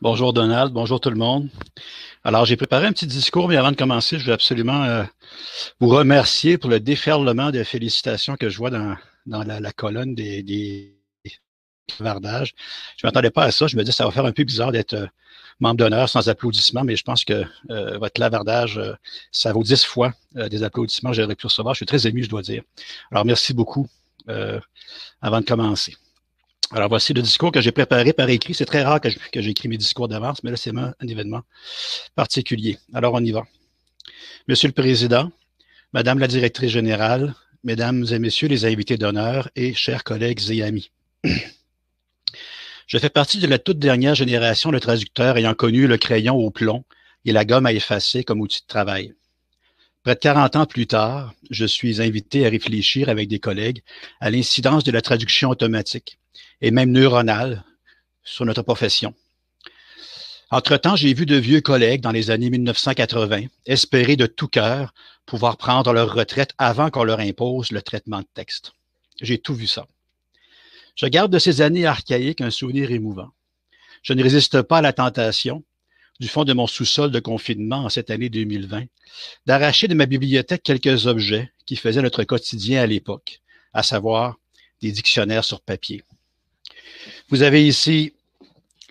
Bonjour Donald, bonjour tout le monde. Alors, j'ai préparé un petit discours, mais avant de commencer, je veux absolument vous remercier pour le déferlement de félicitations que je vois dans la colonne des clavardages. Je ne m'attendais pas à ça. Je me dis que ça va faire un peu bizarre d'être membre d'honneur sans applaudissements, mais je pense que votre clavardage, ça vaut 10 fois des applaudissements que j'aurais pu recevoir. Je suis très ému, je dois dire. Alors, merci beaucoup avant de commencer. Alors, voici le discours que j'ai préparé par écrit. C'est très rare que j'écris mes discours d'avance, mais là, c'est un événement particulier. Alors, on y va. Monsieur le Président, Madame la Directrice générale, Mesdames et Messieurs les invités d'honneur et chers collègues et amis. Je fais partie de la toute dernière génération de traducteurs ayant connu le crayon au plomb et la gomme à effacer comme outil de travail. Près de 40 ans plus tard, je suis invité à réfléchir avec des collègues à l'incidence de la traduction automatique et même neuronale sur notre profession. Entre-temps, j'ai vu de vieux collègues dans les années 1980 espérer de tout cœur pouvoir prendre leur retraite avant qu'on leur impose le traitement de texte. J'ai tout vu ça. Je garde de ces années archaïques un souvenir émouvant. Je ne résiste pas à la tentation, du fond de mon sous-sol de confinement en cette année 2020, d'arracher de ma bibliothèque quelques objets qui faisaient notre quotidien à l'époque, à savoir des dictionnaires sur papier. Vous avez ici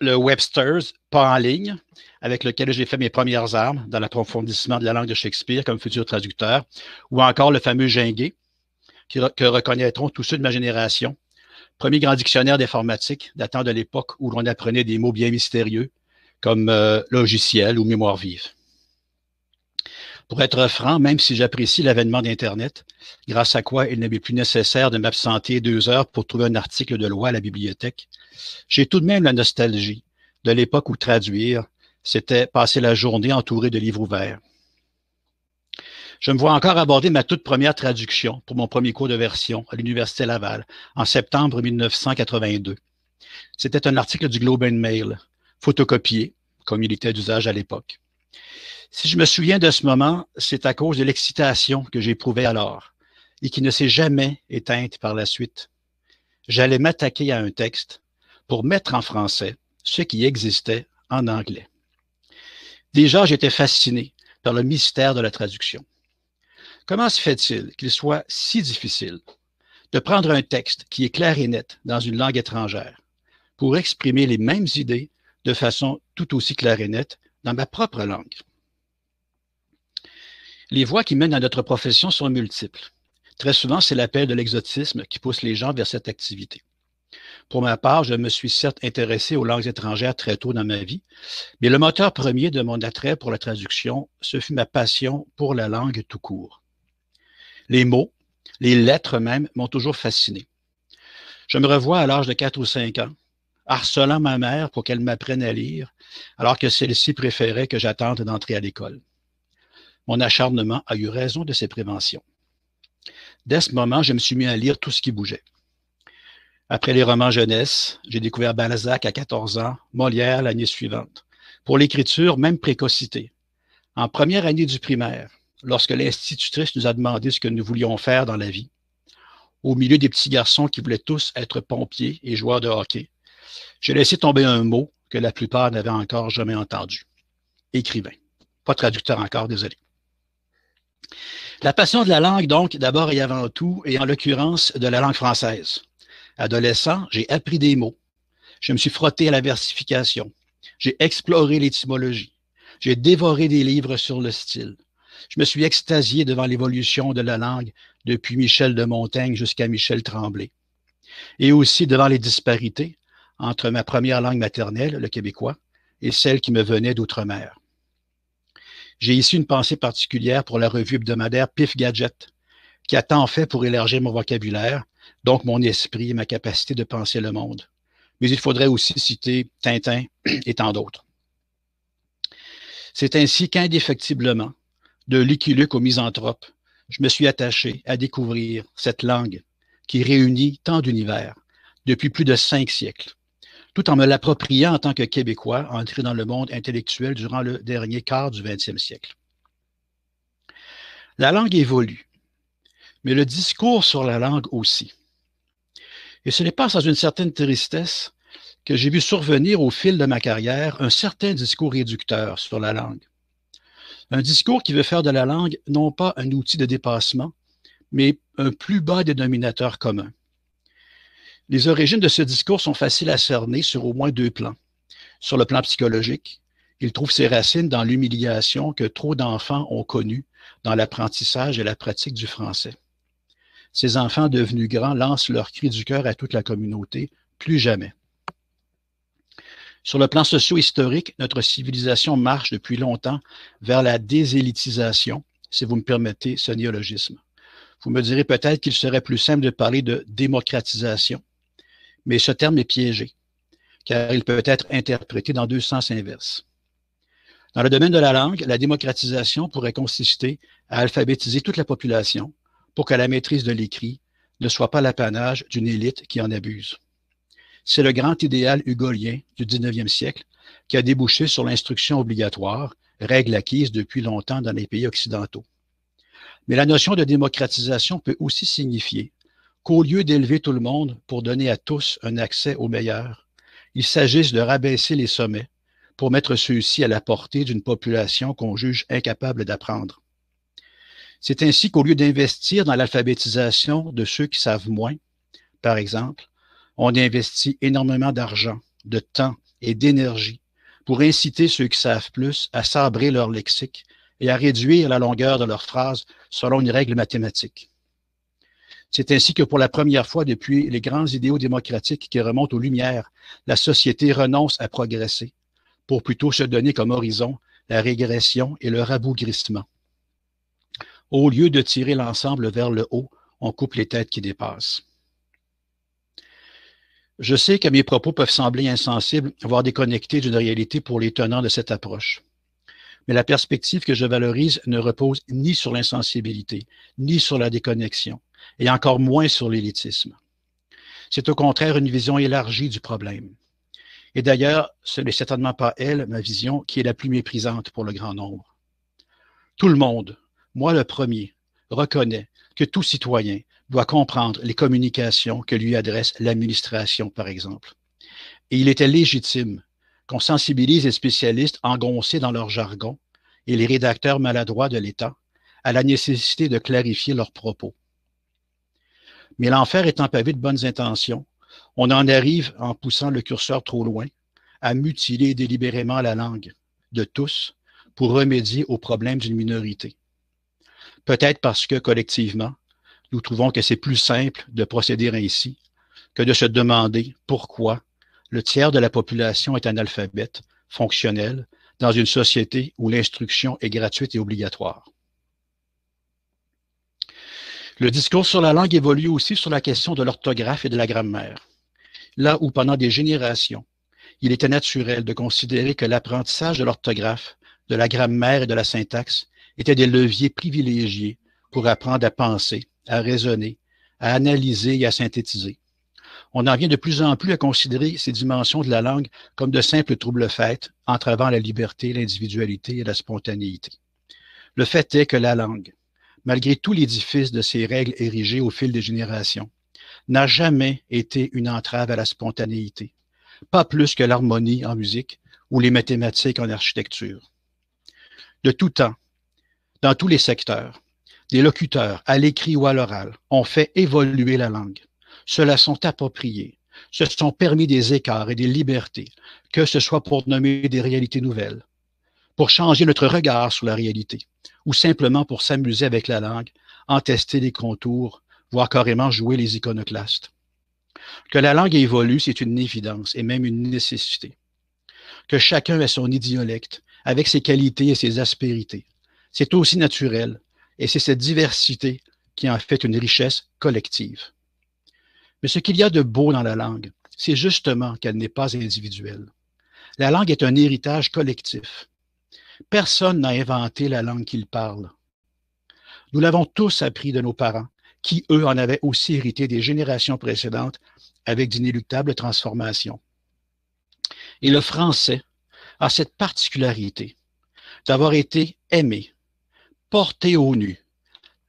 le Webster's, pas en ligne, avec lequel j'ai fait mes premières armes dans l'approfondissement de la langue de Shakespeare comme futur traducteur, ou encore le fameux Gingé, que reconnaîtront tous ceux de ma génération, premier grand dictionnaire d'informatique datant de l'époque où l'on apprenait des mots bien mystérieux comme logiciel ou mémoire vive. Pour être franc, même si j'apprécie l'avènement d'Internet, grâce à quoi il n'est plus nécessaire de m'absenter 2 heures pour trouver un article de loi à la bibliothèque, j'ai tout de même la nostalgie de l'époque où traduire, c'était passer la journée entouré de livres ouverts. Je me vois encore aborder ma toute première traduction pour mon premier cours de version à l'Université Laval en septembre 1982. C'était un article du Globe and Mail, photocopié, comme il était d'usage à l'époque. Si je me souviens de ce moment, c'est à cause de l'excitation que j'éprouvais alors et qui ne s'est jamais éteinte par la suite. J'allais m'attaquer à un texte pour mettre en français ce qui existait en anglais. Déjà, j'étais fasciné par le mystère de la traduction. Comment se fait-il qu'il soit si difficile de prendre un texte qui est clair et net dans une langue étrangère pour exprimer les mêmes idées de façon tout aussi claire et nette dans ma propre langue? Les voies qui mènent à notre profession sont multiples. Très souvent, c'est l'appel de l'exotisme qui pousse les gens vers cette activité. Pour ma part, je me suis certes intéressé aux langues étrangères très tôt dans ma vie, mais le moteur premier de mon attrait pour la traduction, ce fut ma passion pour la langue tout court. Les mots, les lettres même, m'ont toujours fasciné. Je me revois à l'âge de 4 ou 5 ans, harcelant ma mère pour qu'elle m'apprenne à lire, alors que celle-ci préférait que j'attende d'entrer à l'école. Mon acharnement a eu raison de ses préventions. Dès ce moment, je me suis mis à lire tout ce qui bougeait. Après les romans jeunesse, j'ai découvert Balzac à 14 ans, Molière l'année suivante. Pour l'écriture, même précocité. En première année du primaire, lorsque l'institutrice nous a demandé ce que nous voulions faire dans la vie, au milieu des petits garçons qui voulaient tous être pompiers et joueurs de hockey, j'ai laissé tomber un mot que la plupart n'avaient encore jamais entendu. Écrivain. Pas traducteur encore, désolé. La passion de la langue, donc, d'abord et avant tout, et en l'occurrence de la langue française. Adolescent, j'ai appris des mots. Je me suis frotté à la versification. J'ai exploré l'étymologie. J'ai dévoré des livres sur le style. Je me suis extasié devant l'évolution de la langue depuis Michel de Montaigne jusqu'à Michel Tremblay. Et aussi devant les disparités entre ma première langue maternelle, le québécois, et celle qui me venait d'outre-mer. J'ai ici une pensée particulière pour la revue hebdomadaire Pif Gadget, qui a tant fait pour élargir mon vocabulaire, donc mon esprit et ma capacité de penser le monde. Mais il faudrait aussi citer Tintin et tant d'autres. C'est ainsi qu'indéfectiblement, de Lucky Luke au misanthrope, je me suis attaché à découvrir cette langue qui réunit tant d'univers depuis plus de 5 siècles, tout en me l'appropriant en tant que Québécois entré dans le monde intellectuel durant le dernier quart du 20e siècle. La langue évolue, mais le discours sur la langue aussi. Et ce n'est pas sans une certaine tristesse que j'ai vu survenir au fil de ma carrière un certain discours réducteur sur la langue. Un discours qui veut faire de la langue non pas un outil de dépassement, mais un plus bas dénominateur commun. Les origines de ce discours sont faciles à cerner sur au moins deux plans. Sur le plan psychologique, il trouve ses racines dans l'humiliation que trop d'enfants ont connue dans l'apprentissage et la pratique du français. Ces enfants devenus grands lancent leur cri du cœur à toute la communauté, plus jamais. Sur le plan socio-historique, notre civilisation marche depuis longtemps vers la désélitisation, si vous me permettez ce néologisme. Vous me direz peut-être qu'il serait plus simple de parler de démocratisation, mais ce terme est piégé, car il peut être interprété dans deux sens inverses. Dans le domaine de la langue, la démocratisation pourrait consister à alphabétiser toute la population pour que la maîtrise de l'écrit ne soit pas l'apanage d'une élite qui en abuse. C'est le grand idéal hugolien du 19e siècle qui a débouché sur l'instruction obligatoire, règle acquise depuis longtemps dans les pays occidentaux. Mais la notion de démocratisation peut aussi signifier qu'au lieu d'élever tout le monde pour donner à tous un accès au meilleur, il s'agisse de rabaisser les sommets pour mettre ceux-ci à la portée d'une population qu'on juge incapable d'apprendre. C'est ainsi qu'au lieu d'investir dans l'alphabétisation de ceux qui savent moins, par exemple, on investit énormément d'argent, de temps et d'énergie pour inciter ceux qui savent plus à sabrer leur lexique et à réduire la longueur de leurs phrases selon une règle mathématique. C'est ainsi que pour la première fois depuis les grands idéaux démocratiques qui remontent aux Lumières, la société renonce à progresser pour plutôt se donner comme horizon la régression et le rabougrissement. Au lieu de tirer l'ensemble vers le haut, on coupe les têtes qui dépassent. Je sais que mes propos peuvent sembler insensibles, voire déconnectés d'une réalité pour les tenants de cette approche. Mais la perspective que je valorise ne repose ni sur l'insensibilité, ni sur la déconnexion, et encore moins sur l'élitisme. C'est au contraire une vision élargie du problème. Et d'ailleurs, ce n'est certainement pas elle, ma vision, qui est la plus méprisante pour le grand nombre. Tout le monde, moi le premier, reconnaît que tout citoyen doit comprendre les communications que lui adresse l'administration, par exemple. Et il était légitime qu'on sensibilise les spécialistes engoncés dans leur jargon et les rédacteurs maladroits de l'État à la nécessité de clarifier leurs propos. Mais l'enfer étant pavé de bonnes intentions, on en arrive, en poussant le curseur trop loin, à mutiler délibérément la langue de tous pour remédier aux problèmes d'une minorité. Peut-être parce que, collectivement, nous trouvons que c'est plus simple de procéder ainsi que de se demander pourquoi le tiers de la population est analphabète, fonctionnel, dans une société où l'instruction est gratuite et obligatoire. Le discours sur la langue évolue aussi sur la question de l'orthographe et de la grammaire. Là où pendant des générations, il était naturel de considérer que l'apprentissage de l'orthographe, de la grammaire et de la syntaxe étaient des leviers privilégiés pour apprendre à penser, à raisonner, à analyser et à synthétiser. On en vient de plus en plus à considérer ces dimensions de la langue comme de simples troubles-fêtes entravant la liberté, l'individualité et la spontanéité. Le fait est que la langue, malgré tout l'édifice de ses règles érigées au fil des générations, n'a jamais été une entrave à la spontanéité, pas plus que l'harmonie en musique ou les mathématiques en architecture. De tout temps, dans tous les secteurs, des locuteurs, à l'écrit ou à l'oral, ont fait évoluer la langue. Se la sont appropriés, se sont permis des écarts et des libertés, que ce soit pour nommer des réalités nouvelles, pour changer notre regard sur la réalité, ou simplement pour s'amuser avec la langue, en tester les contours, voire carrément jouer les iconoclastes. Que la langue évolue, c'est une évidence et même une nécessité. Que chacun ait son idiolecte, avec ses qualités et ses aspérités. C'est aussi naturel, et c'est cette diversité qui en fait une richesse collective. Mais ce qu'il y a de beau dans la langue, c'est justement qu'elle n'est pas individuelle. La langue est un héritage collectif. Personne n'a inventé la langue qu'il parle. Nous l'avons tous appris de nos parents, qui, eux, en avaient aussi hérité des générations précédentes avec d'inéluctables transformations. Et le français a cette particularité d'avoir été aimé, porté au nu,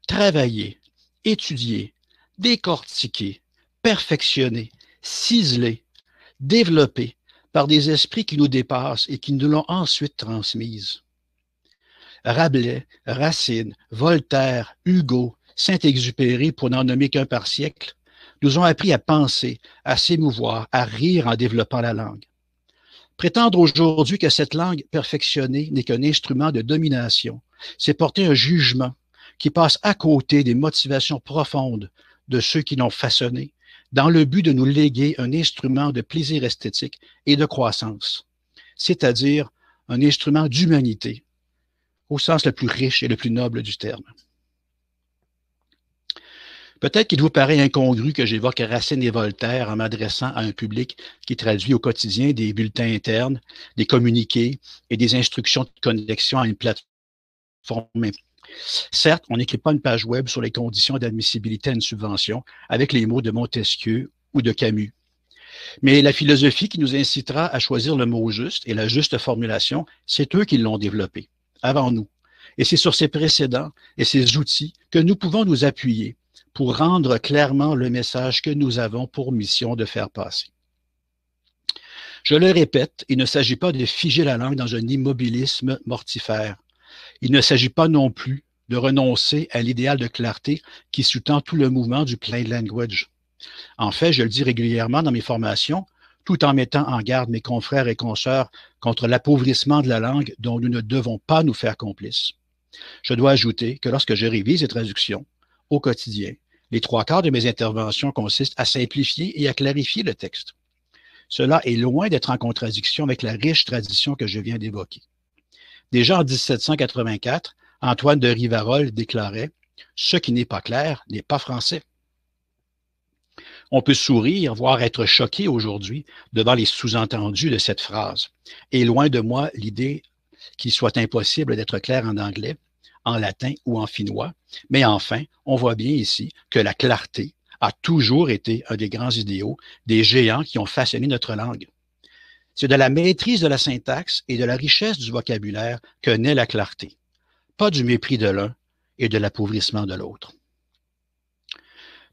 travaillé, étudié, décortiqué, perfectionné, ciselé, développées par des esprits qui nous dépassent et qui nous l'ont ensuite transmise. Rabelais, Racine, Voltaire, Hugo, Saint-Exupéry, pour n'en nommer qu'un par siècle, nous ont appris à penser, à s'émouvoir, à rire en développant la langue. Prétendre aujourd'hui que cette langue perfectionnée n'est qu'un instrument de domination, c'est porter un jugement qui passe à côté des motivations profondes de ceux qui l'ont façonnée, dans le but de nous léguer un instrument de plaisir esthétique et de croissance, c'est-à-dire un instrument d'humanité, au sens le plus riche et le plus noble du terme. Peut-être qu'il vous paraît incongru que j'évoque Racine et Voltaire en m'adressant à un public qui traduit au quotidien des bulletins internes, des communiqués et des instructions de connexion à une plateforme. Certes, on n'écrit pas une page web sur les conditions d'admissibilité à une subvention avec les mots de Montesquieu ou de Camus. Mais la philosophie qui nous incitera à choisir le mot juste et la juste formulation, c'est eux qui l'ont développée, avant nous. Et c'est sur ces précédents et ces outils que nous pouvons nous appuyer pour rendre clairement le message que nous avons pour mission de faire passer. Je le répète, il ne s'agit pas de figer la langue dans un immobilisme mortifère. Il ne s'agit pas non plus de renoncer à l'idéal de clarté qui sous-tend tout le mouvement du plain language. En fait, je le dis régulièrement dans mes formations, tout en mettant en garde mes confrères et consoeurs contre l'appauvrissement de la langue dont nous ne devons pas nous faire complices. Je dois ajouter que lorsque je révise les traductions, au quotidien, les trois quarts de mes interventions consistent à simplifier et à clarifier le texte. Cela est loin d'être en contradiction avec la riche tradition que je viens d'évoquer. Déjà en 1784, Antoine de Rivarol déclarait « Ce qui n'est pas clair n'est pas français ». On peut sourire, voire être choqué aujourd'hui devant les sous-entendus de cette phrase. Et loin de moi l'idée qu'il soit impossible d'être clair en anglais, en latin ou en finnois, mais enfin, on voit bien ici que la clarté a toujours été un des grands idéaux des géants qui ont façonné notre langue. C'est de la maîtrise de la syntaxe et de la richesse du vocabulaire que naît la clarté, pas du mépris de l'un et de l'appauvrissement de l'autre.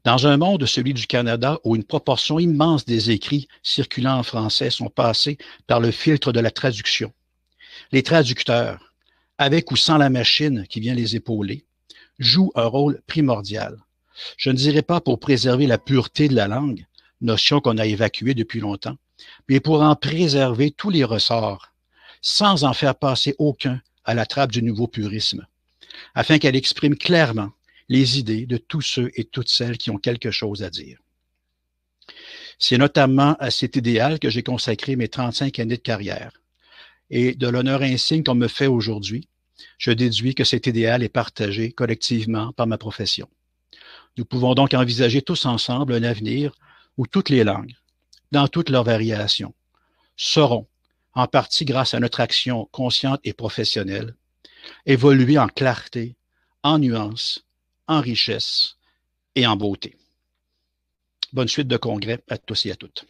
Dans un monde, celui du Canada, où une proportion immense des écrits circulant en français sont passés par le filtre de la traduction, les traducteurs, avec ou sans la machine qui vient les épauler, jouent un rôle primordial. Je ne dirais pas pour préserver la pureté de la langue, notion qu'on a évacuée depuis longtemps, mais pour en préserver tous les ressorts, sans en faire passer aucun à la trappe du nouveau purisme, afin qu'elle exprime clairement les idées de tous ceux et toutes celles qui ont quelque chose à dire. C'est notamment à cet idéal que j'ai consacré mes 35 années de carrière. Et de l'honneur insigne qu'on me fait aujourd'hui, je déduis que cet idéal est partagé collectivement par ma profession. Nous pouvons donc envisager tous ensemble un avenir où toutes les langues, dans toutes leurs variations, sauront, en partie grâce à notre action consciente et professionnelle, évoluer en clarté, en nuance, en richesse et en beauté. Bonne suite de congrès à tous et à toutes.